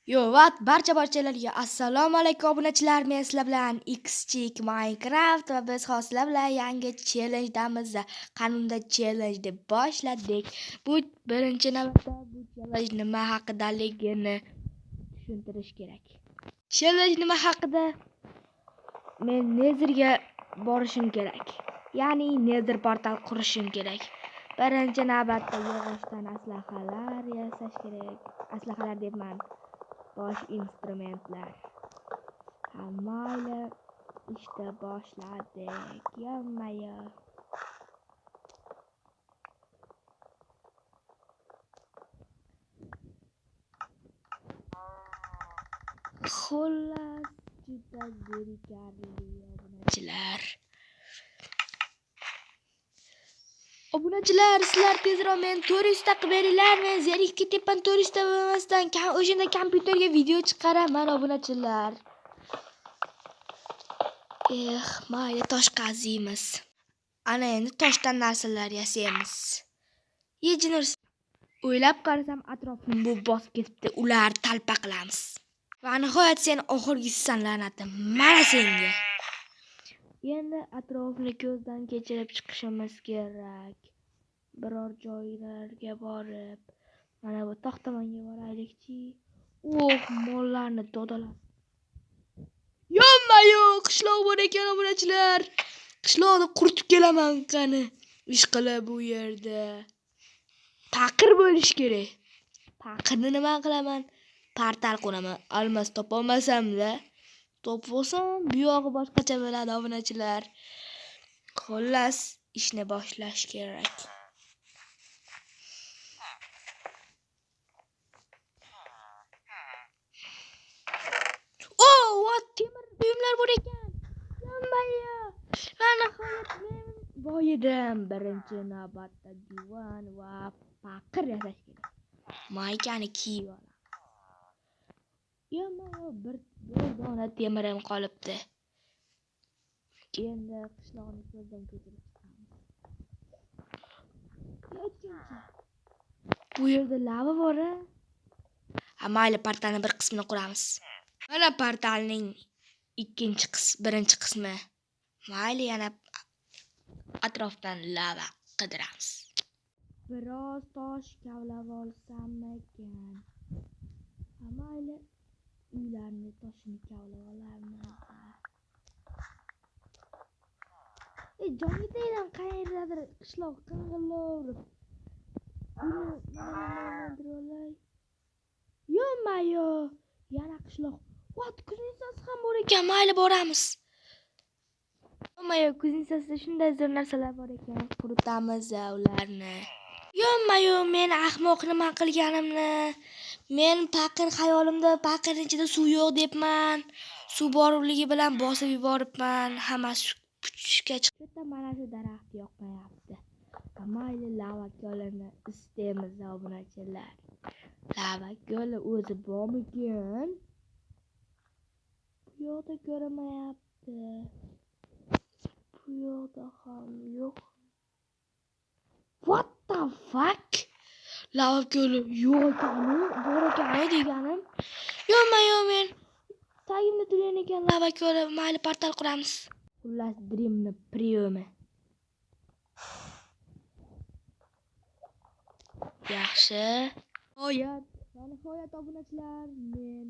Barchalarga assalomu alaykum obunachilar. Men sizlar bilan Xchik Minecraft va biz hozir bilan yangi challenge'damiz. Qanunda challenge deb boshladik. Bu birinchi navbatda bu challenge nima haqidaligini tushuntirish kerak. Challenge nima haqida? Men Netherga borishim kerak. Ya'ni Nether portal qurishim kerak. Birinchi navbatda yog'ochdan aslahalar yasash kerak. Aslahalar debman. Bosh instrumentlar. Mayli, işte boshladik. Yommayo. Xullas, juda zerikarli obunachilar. Obunachilar, sizlar tezroq men turist taqib beringlar. Men zerikib ketyapman turist bo'lmasdan. O'shanda kompyuterga video chiqaraman obunachilar. Mayli tosh qaziymiz. Ana endi toshdan narsalar yasaymiz. Yejinir. O'ylab qarasam atrofni bu bosib ketibdi. Ular talpa qilamiz. Va nihoyat sen oxirgisisan la'natim. Mana senga. Endi atrofni ko'zdan kechirib chiqishimiz kerak. Biror joylarga borib, mana bu tog'tamonga boraylikchi. Mollarni tozalab. Yommayo, qishloq bor ekan obunachilar. Qishloqni quritib kelaman qani. Ish qilib bu yerda. Faqir bo'lish kerak. Faqirni nima qilaman? Portal quraman. Almas topolmasam-da, topolsam bu yog'i boshqacha bo'ladi obunachilar. Xullas, ishni boshlash kerak. Temir buyumlar bor ekan. Yommayo. Mana nihoyat men boyidim. Birinchi navbatda divan va faqir yasash kerak. Maykani kiyib olaman. Yommayo, bir dona temirim qolibdi. Endi qishloqni ko'zdan kechirib chiqamiz. Bu yerda lava bor-a? Mayli, portalning bir qismini quramiz. Mana portalning birinchi qismi. Mayli, yana atrofdan lava qidiramiz. Biroz tosh kavlab olsammikan? Mayli, uylarni toshini kavlab olarmiz. Jonga deydan qayerdadir qishloq qing'illab. Yommayo, yana qishloq. Kuzinsasi ham bor ekan. Mayli, boramiz. Yommayo, kuzinsasida shunday zo'r narsalar bor ekan. Quritamiz ularni. Yommayo, men ahmoq nima qilganimni. Men faqir xayolimda faqirning ichida suv yo'q debman. Suv borligi bilan bosib yuboribman. Hammasi puchga chiqib. Mana shu daraxt yoqmayapti. Mayli, lava ko'lini istaymiz obunachilar. Lava ko'li o'zi bormikan? Bu yoqda ko'rinmayapti. Bu yoqda ham yo'q. What the fuck? Lava ko'li yo'q ekani, bor ekani deganim. Yommayo, men tagimda turgan ekan lava ko'li. Mayli, portal quramiz. Xullas, Dreamni priyumi. Yaxshi. Nihoyat obunachilar, men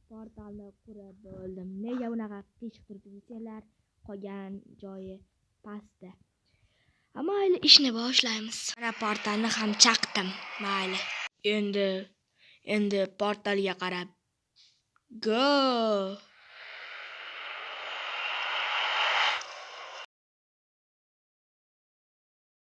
portalni qurib bo'ldim. Nega bunaqa qiyshiq turibdi desanglar, qolgan joyi pastda. Mayli, ishni boshlaymiz. Mana portalni ham chaqdim. Mayli. Endi portalga qarab go!